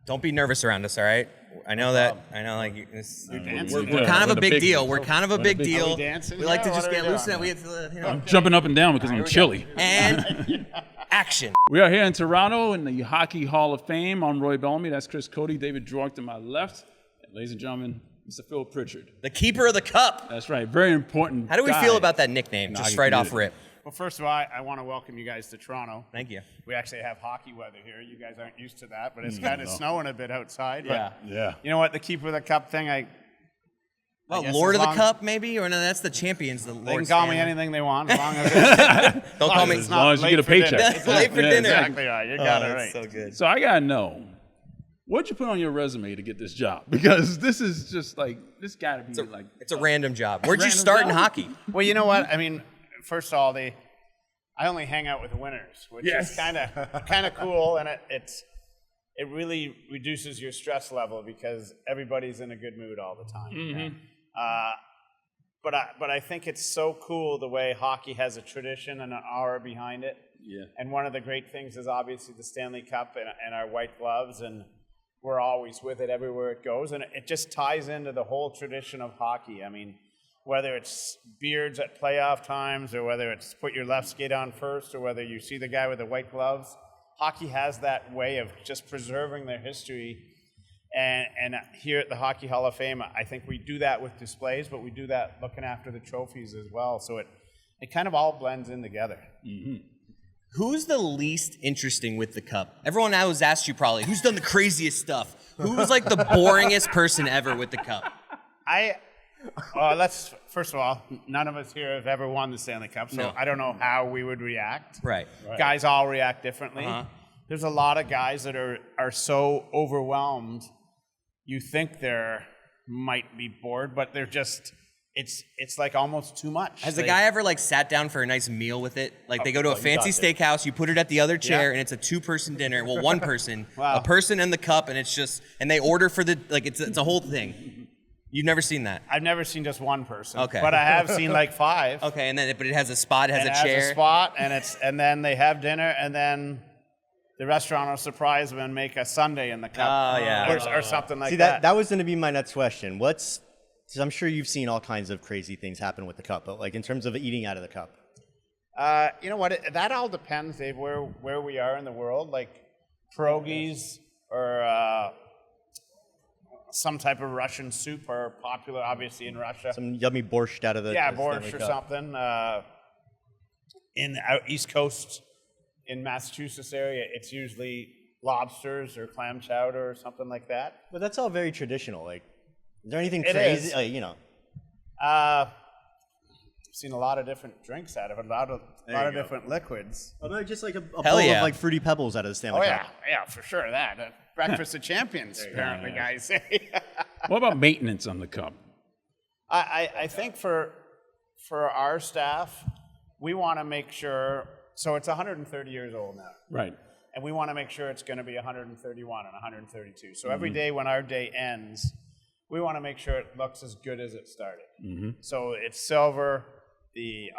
Don't be nervous around us, all right? I know that. I know, like, we're kind of a big deal. We're kind of a big deal. Are we dancing? We like to Yeah, just what are get we loose. doing? We have to, you know. I'm jumping up and down because I'm chilly. And action. We are here in Toronto in the Hockey Hall of Fame. I'm Roy Bellamy. That's Chris Cody, David Drork to my left. And ladies and gentlemen, Mr. Phil Pritchard. The keeper of the cup. That's right. Very important. How do we guy. feel about that nickname, just right off rip? Well, first of all, I want to welcome you guys to Toronto. Thank you. We actually have hockey weather here. You guys aren't used to that, but it's kind of snowing a bit outside. Yeah. Yeah. You know what? The keeper of the cup thing, I guess Lord of as the long- Cup, maybe? Or no, that's the champions. The They Lord can call me Stanley. anything they want as long as it's, Don't call me. As long as you get a paycheck. It's late for dinner. exactly right. You got it that's right. so good. So I got to know, what'd you put on your resume to get this job? Because this is just like, this got to be like... It's a random job. Where'd you Random start in job? hockey? Well, you know what? I mean, first of all, I only hang out with the winners, which Yes. is kind of cool, and it really reduces your stress level because everybody's in a good mood all the time. Mm-hmm. But I think it's so cool the way hockey has a tradition and an aura behind it. Yeah. And one of the great things is obviously the Stanley Cup and our white gloves, and we're always with it everywhere it goes, and it just ties into the whole tradition of hockey. I mean, whether it's beards at playoff times, or whether it's put your left skate on first, or whether you see the guy with the white gloves, hockey has that way of just preserving their history. And here at the Hockey Hall of Fame, I think we do that with displays, but we do that looking after the trophies as well. So it kind of all blends in together. Mm-hmm. Who's the least interesting with the cup? Everyone always asks you probably, who's done the craziest stuff? Who was like the boringest person ever with the cup? First of all, none of us here have ever won the Stanley Cup, so No. I don't know how we would react. Right. Guys all react differently. Uh-huh. There's a lot of guys that are so overwhelmed, you think they might be bored, but they're just, it's like almost too much. Has the guy ever like sat down for a nice meal with it? Like they go to a fancy steakhouse, you put it at the other chair, and it's a two-person dinner. Well, one person, Wow. a person and the cup, and it's just, and they order for the, like it's a whole thing. You've never seen that? I've never seen just one person. Okay. But I have seen like five. Okay, and then but it has a spot, it has It a chair. has a spot, and then they have dinner, and then the restaurant will surprise them and make a sundae in the cup. Oh, yeah. Or something like See, that. that was going to be my next question. Because I'm sure you've seen all kinds of crazy things happen with the cup, but like in terms of eating out of the cup. You know what? That all depends, Dave, where we are in the world. Like pierogies or some type of Russian soup are popular, obviously, in Russia. Some yummy borscht out of the Yeah, the Stanley borscht or Cup. something. In East Coast, in Massachusetts area, it's usually lobsters or clam chowder or something like that. But that's all very traditional. Like, is there anything It crazy? is. Like, you know, I've seen a lot of different drinks out of it, a lot of you go. different liquids. although just like a Hell bowl yeah. of like Fruity Pebbles out of the Stanley Oh Cup. yeah, for sure. That breakfast of champions, apparently, guys say. What about maintenance on the cup? I think for our staff, we want to make sure. So it's 130 years old now, Right. and we want to make sure it's going to be 131 and 132. So every day when our day ends, we want to make sure it looks as good as it started. Mm-hmm. So it's silver.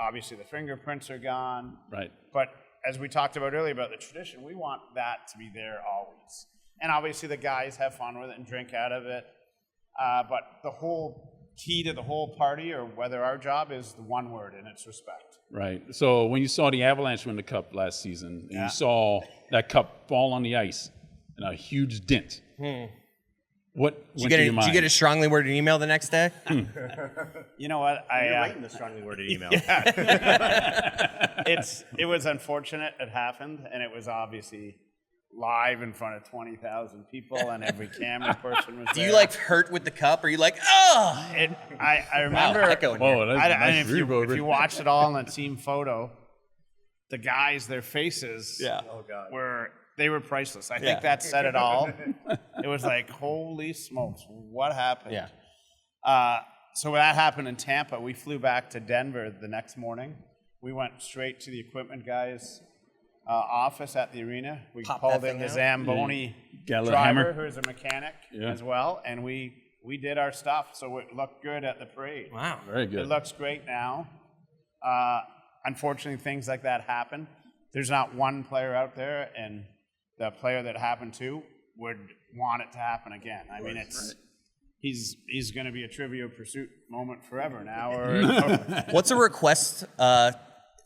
Obviously the fingerprints are gone. Right. But as we talked about earlier about the tradition, we want that to be there always. And obviously the guys have fun with it and drink out of it. But the whole key to the whole party, or whether our job, is the one word, and it's respect. Right. So when you saw the Avalanche win the cup last season, and Yeah. you saw that cup fall on the ice and a huge dent, what Did went through your mind? you get a strongly worded email the next day? You know what? You're writing the strongly worded email. It was unfortunate it happened, and it was obviously live in front of 20,000 people, and every camera person was Do there. you like hurt with the cup? Or are you like, oh? I remember. echoing here. Oh, that's nice if you reverb. watched it all in the team photo, the guys, their faces Oh God. were priceless. I Yeah. think that said it all. It was like, holy smokes, what happened? Yeah. So when that happened in Tampa, we flew back to Denver the next morning. We went straight to the equipment guys' office at the arena. We Pop called that in thing the out. Zamboni Got a little driver, hammer. who's a mechanic Yeah. as well, and we did our stuff, so it looked good at the parade. Wow. Very It good. looks great now. Unfortunately, things like that happen. There's not one player out there, and the player that happened to would want it to happen again. I mean, he's going to be a Trivial Pursuit moment forever now. Or What's a request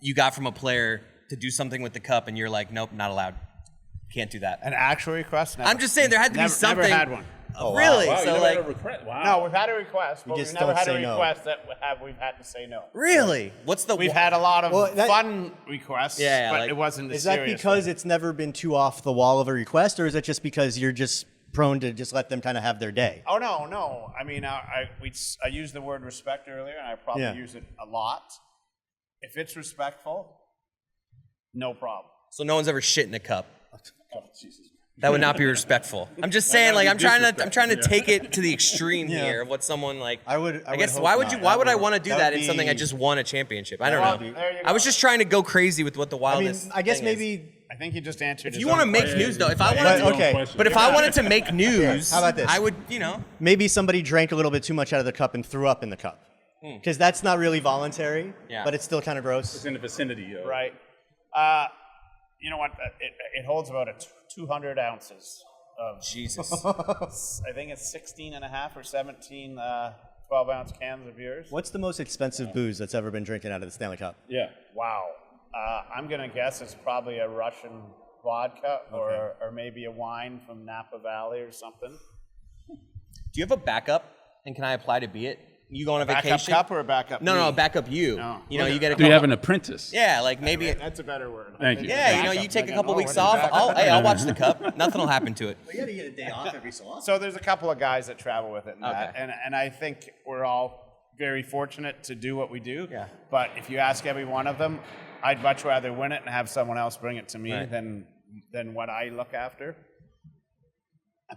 you got from a player to do something with the cup, and you're like, nope, not allowed. Can't do that. an actual request? Never. I'm just saying there had to be something. Never had one. Oh, really? Wow, So you like, never had a request. Wow. No, we've had a request, but we've just never don't had a say no. request that we've had to say no. really? What's the? We've had a lot of Well, that- fun requests, Yeah, but like- it wasn't. Is that because it's never been too off the wall of a request, or is it just because you're just prone to just let them kind of have their day? Oh no! I mean, I used the word respect earlier, and I probably use it a lot. If it's respectful, no problem. So no one's ever shit in a cup. Oh, Jesus. That would not be respectful. I'm just saying, like, I'm trying to take it to the extreme Yeah. here of what someone like. I would guess hope why would not. you? Why would I That want to do would that in something I be- just won a championship? I don't Well, know. there you I was go. just trying to go crazy with what the I mean, wildest. I guess thing is. maybe. I think you just answered. If his you want to own make question. news, though, if I But, wanted to, okay. but if I wanted to make news, How about this? I would, you know. Maybe somebody drank a little bit too much out of the cup and threw up in the cup. Because that's not really voluntary, Yeah. but it's still kind of gross. It's in the vicinity. Right. You know what? It holds about 200 ounces of. Jesus. I think it's 16 and a half or 17 12-ounce cans of beers. What's the most expensive booze that's ever been drinking out of the Stanley Cup? Yeah. Wow. I'm gonna guess it's probably a Russian vodka or maybe a wine from Napa Valley or something. Do you have a backup? And can I apply to be it? You go on a Backup vacation? cup or a backup? No, me? backup you. No. You know, you get a Do you couple. have an apprentice? Yeah, like maybe. That's a better word. Thank you. Yeah, you know, you take a couple weeks off. I'll watch the cup. Nothing will happen to it. You gotta get a day off every so often. So there's a couple of guys that travel with it and that, Okay. and I think we're all very fortunate to do what we do. Yeah. But if you ask every one of them, I'd much rather win it and have someone else bring it to me Right. than what I look after.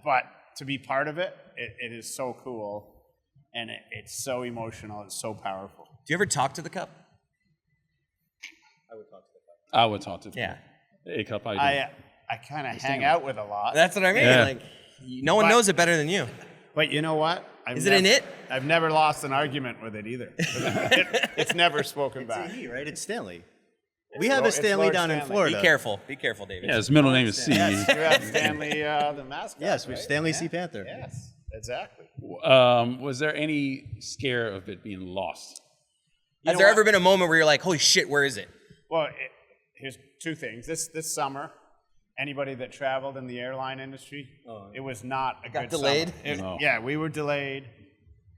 But to be part of it, it is so cool, and it's so emotional. It's so powerful. Do you ever talk to the cup? I would talk to Yeah. A cup. I do. I kind of hang out with a lot. That's what I mean. Yeah. Like, no one But- knows it better than you. But you know what? Is it an it? I've never lost an argument with it either. It's never spoken back. It's right? It's Stanley. We have a It's Stanley Lord down in Stanley. Florida. Be careful, David. Yeah, his middle name is C. Yes, you have Stanley, the mascot. Yes, with right? Stanley Yeah. C. Panther. Yes, exactly. Was there any scare of it being lost? Has there ever been a moment where you're like, holy shit, where is it? Well, here's two things. This summer, anybody that traveled in the airline industry, it was not a good delayed? summer. It- No. Yeah, we were delayed.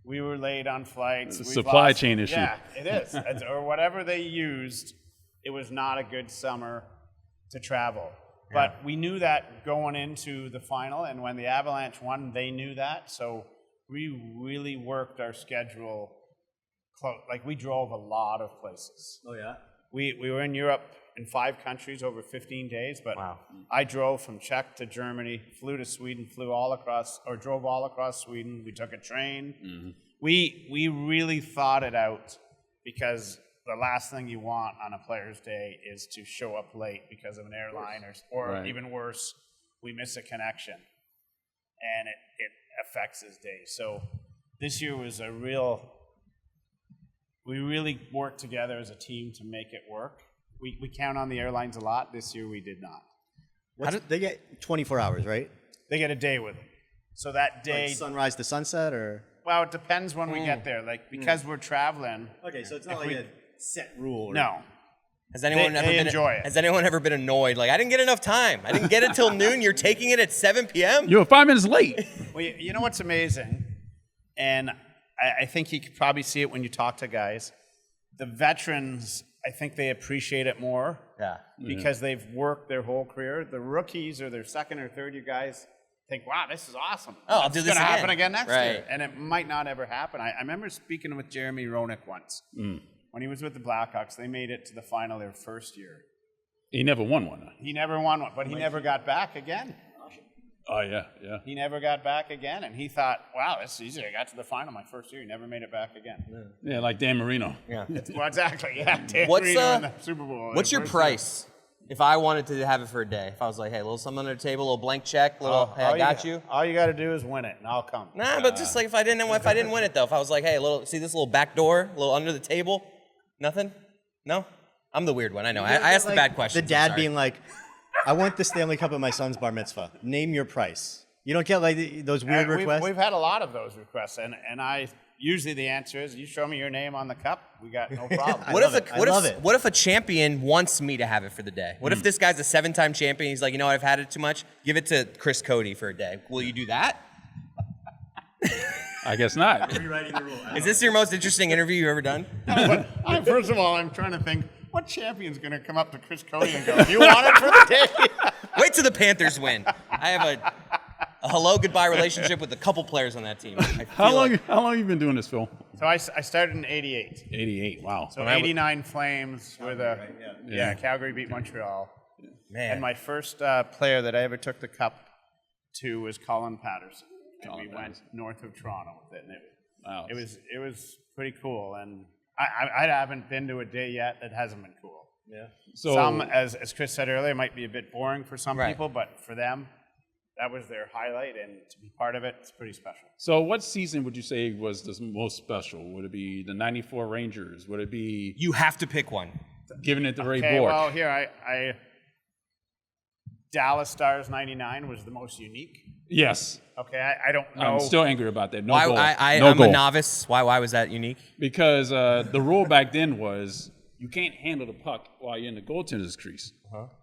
We were late on flights. We've Supply lost- chain issue. Yeah, it is. Or whatever they used, it was not a good summer to travel. But we knew that going into the final, and when the Avalanche won, they knew that. So we really worked our schedule close. Like, we drove a lot of places. Oh, yeah? We were in Europe in 5 countries over 15 days, but Wow. I drove from Czech to Germany, flew to Sweden, drove all across Sweden. We took a train. Mm-hmm. We really thought it out, because the last thing you want on a player's day is to show up late because of an airline or Right. even worse, we miss a connection, and it affects his day. So this year was we really worked together as a team to make it work. We count on the airlines a lot. This year we did not. They get 24 hours, right? They get a day with it. So that day, Like sunrise to sunset, or? well, it depends when we get there. Like, because we're traveling, Okay, so it's not If like we- a set rule. no. Has anyone They ever been enjoy it. Has anyone ever been annoyed? Like, I didn't get enough time. I didn't get it till noon. You're taking it at 7 p.m. You were 5 minutes late. Well, you know what's amazing? And I think you could probably see it when you talk to guys. The veterans, I think they appreciate it more. Yeah. Because they've worked their whole career. The rookies or their second or third year guys think, wow, this is awesome. Oh, I'll do It's this gonna again. happen again next Right. year. And it might not ever happen. I remember speaking with Jeremy Roenick once. When he was with the Blackhawks, they made it to the final their first year. He never won one. He never won one, but he never got back again. Oh, yeah, yeah. He never got back again, and he thought, wow, this is easy. I got to the final my first year. He never made it back again. Yeah, like Dan Marino. Yeah. Well, exactly, yeah. Dan What's, Marino in the Super Bowl. What's your First price? If I wanted to have it for a day, if I was like, hey, a little something under the table, a little blank check, little, hey, I got you. All you got to do is win it, and I'll come. Nah, but just like if I didn't win it though, if I was like, hey, see this little back door, a little under the table, nothing, no, I'm the weird one. I know. I asked the bad questions. The dad I'm sorry. being like, I want the Stanley Cup at my son's bar mitzvah. Name your price. You don't get like those weird requests? We've had a lot of those requests, and I usually the answer is, you show me your name on the cup, we got no problem. What if a champion wants me to have it for the day? What if this guy's a 7-time champion? He's like, you know what, I've had it too much. Give it to Chris Cody for a day. Will you do that? I guess not. Rewriting the rule. Is this your most interesting interview you've ever done? First of all, I'm trying to think, what champion's going to come up to Chris Cody and go, you want it for the day? Wait till the Panthers win. I have a hello goodbye relationship with a couple players on that team. How long have you been doing this, Phil? So I started in 88. 88. Wow. So 89 Flames with Calgary beat Montreal. Man. And my first player that I ever took the cup to was Colin Patterson. And we went north of Toronto with it. And it was pretty cool. And I haven't been to a day yet that hasn't been cool. Yeah. So some, as Chris said earlier, might be a bit boring for some people, but for them, that was their highlight, and to be part of it, it's pretty special. So what season would you say was the most special? Would it be the 94 Rangers? Would it be... You have to pick one. Giving it to Ray Okay, Bourque? well, here, I Dallas Stars 99 was the most unique. Yes. Okay, I don't know. I'm still angry about that. No Why, goal. I'm a novice. Why was that unique? Because the rule back then was you can't handle the puck while you're in the goaltender's crease.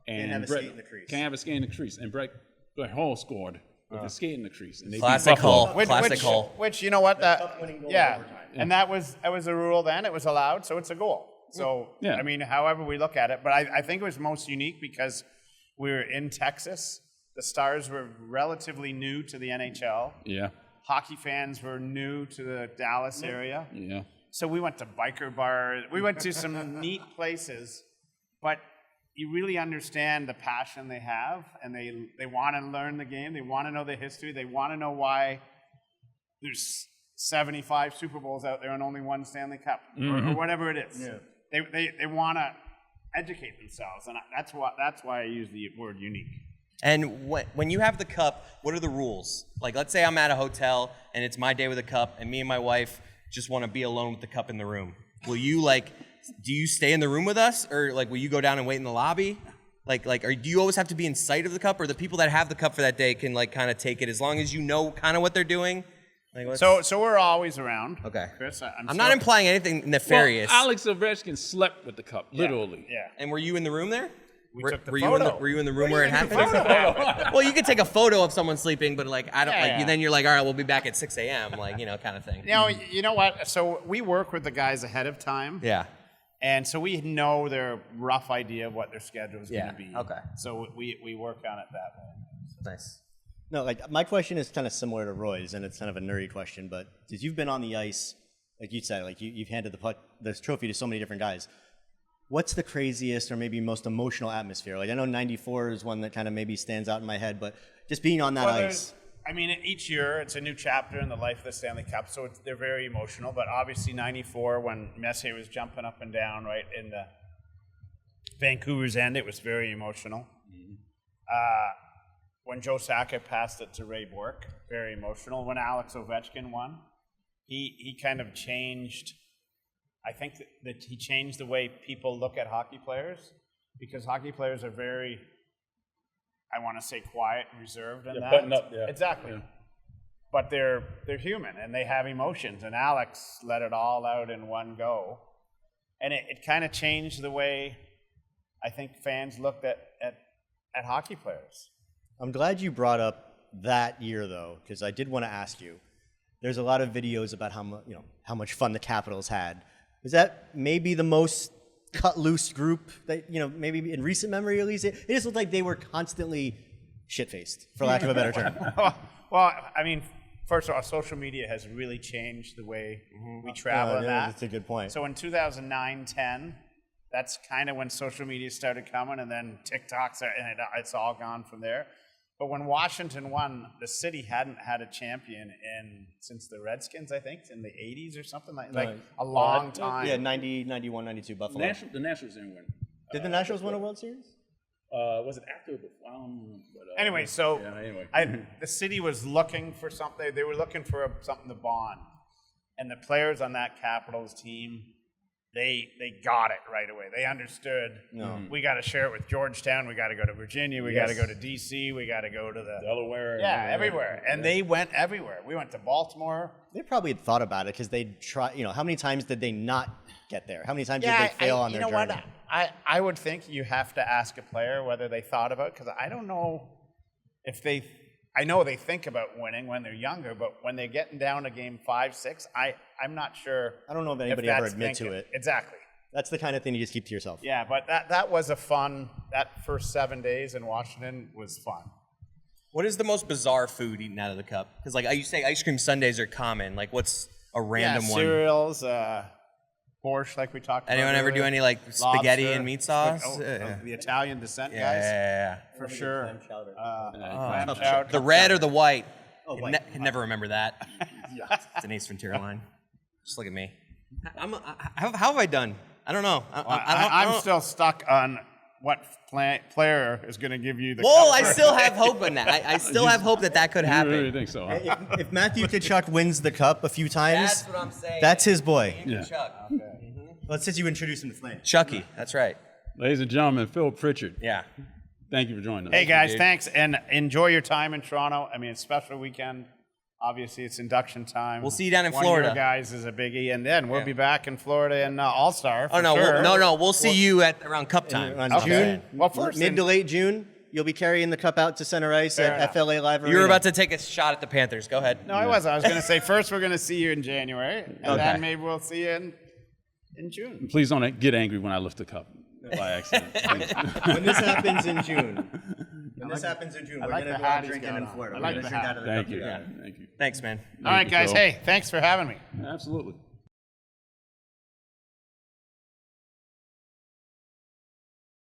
And Can't have a skate in the crease. Can't have a skate in the crease. And Brett Hull scored with a skate in the crease. And they beat Classic Buffalo. Hull. Classic Hull. Which, you know what, cup-winning goal in overtime. and that was a rule then. It was allowed, so it's a goal. So, Yeah. I mean, however we look at it. But I think it was most unique because we were in Texas. The Stars were relatively new to the NHL. Yeah. Hockey fans were new to the Dallas area. Yeah. So we went to biker bars. We went to some neat places, but you really understand the passion they have, and they want to learn the game. They want to know the history. They want to know why there's 75 Super Bowls out there and only one Stanley Cup, or whatever it is. Yeah. They want to educate themselves, and that's why I use the word unique. And when you have the cup, what are the rules? Like, let's say I'm at a hotel and it's my day with a cup, and me and my wife just want to be alone with the cup in the room. Will you do you stay in the room with us, or will you go down and wait in the lobby? Do you always have to be in sight of the cup, or the people that have the cup for that day can kind of take it as long as you know kind of what they're doing? So we're always around. Okay, Chris, I'm not implying anything nefarious. Well, Alex Ovechkin slept with the cup, literally. Yeah. And were you in the room there? We took the were photo. were you in the room where it happened? Well, you could take a photo of someone sleeping, but I don't then you're like, all right, we'll be back at 6 a.m. Kind of thing. You know what? So we work with the guys ahead of time. Yeah. And so we know their rough idea of what their schedule is going to be. Okay. So we work on it that way. Nice. No, my question is kind of similar to Roy's, and it's kind of a nerdy question, but since you've been on the ice, like you said, you've handed this trophy to so many different guys. What's the craziest or maybe most emotional atmosphere? I know 94 is one that kind of maybe stands out in my head, but just being on that ice. I mean, each year it's a new chapter in the life of the Stanley Cup, so they're very emotional. But obviously 94, when Messier was jumping up and down right in the Vancouver's end, it was very emotional. When Joe Sakic passed it to Ray Bourque, very emotional. When Alex Ovechkin won, he kind of changed... I think that he changed the way people look at hockey players, because hockey players are very, I want to say, quiet and reserved in that. Button up, yeah. Exactly. Yeah. But they're human, and they have emotions, and Alex let it all out in one go. And it kind of changed the way I think fans looked at hockey players. I'm glad you brought up that year, though, because I did want to ask you. There's a lot of videos about how much fun the Capitals had. Is that maybe the most cut loose group that, maybe in recent memory at least? It just looked like they were constantly shit-faced, for lack of a better term. Well, I mean, first of all, social media has really changed the way we travel and that. That's a good point. So in 2009-10, that's kind of when social media started coming, and then TikTok's, and it's all gone from there. But when Washington won, the city hadn't had a champion since the Redskins, I think, in the 80s or something, like a long time. Yeah, 90, 91, 92, Buffalo. The Nationals didn't win. Did the Nationals win a World Series? Was it after? Anyway, the city was looking for something. They were looking for something to bond. And the players on that Capitals team they got it right away. They understood. We got to share it with Georgetown. We got to go to Virginia. We got to go to D.C. We got to go to the Delaware. Yeah, everywhere. And they went everywhere. We went to Baltimore. They probably had thought about it because they try. How many times did they not get there? How many times did they fail on their journey? You know what? I would think you have to ask a player whether they thought about it, because I don't know if they. I know they think about winning when they're younger, but when they're getting down to game 5, 6, I'm not sure. I don't know if anybody ever that's admit thinking. to it. Exactly. That's the kind of thing you just keep to yourself. Yeah, but that was a fun. That first 7 days in Washington was fun. What is the most bizarre food eaten out of the cup? Because like you say, ice cream sundaes are common. Like, what's a random one? Cereals, borscht, like we talked about. Anyone ever do any like spaghetti and meat sauce? The Italian descent guys, Yeah. for sure. Clam chowder. Clam chowder. The red or the white? Oh, Could white. never remember that. It's an Ace Ventura line. Just look at me. How have I done? I don't know. I'm still stuck on what player is going to give you the. Well, cup I first. still have hope in that. I still have hope that could You happen. really think so? Huh? If Matthew Tkachuk wins the cup a few times, That's what I'm saying. that's his boy. Yeah. Chuck. Let's since you introduce him to Flame. Chucky. That's right. Ladies and gentlemen, Phil Pritchard. Yeah. Thank you for joining us. Hey guys, dude. thanks, and enjoy your time in Toronto. I mean, it's a special weekend. Obviously, it's induction time. We'll see you down in One Florida. of your guys is a biggie, and then we'll Yeah. be back in Florida in All-Star. Oh no, sure. no. We'll see you at around Cup time. On Okay. June, Well, first mid in- to late June, you'll be carrying the cup out to center ice Fair at enough. FLA Live Arena. You were about to take a shot at the Panthers. Go ahead. No, I wasn't. I was going to say first we're going to see you in January, and Okay. then maybe we'll see you in June. Please don't get angry when I lift the cup by accident. Please. When this happens in June, we're like gonna the go hat out he's drinking got in on. Florida. I We're like gonna the drink hat. out of the Thank cup. you. Yeah. Thank you. Thanks, man. All right, you, guys. Phil. Hey, thanks for having me. Absolutely.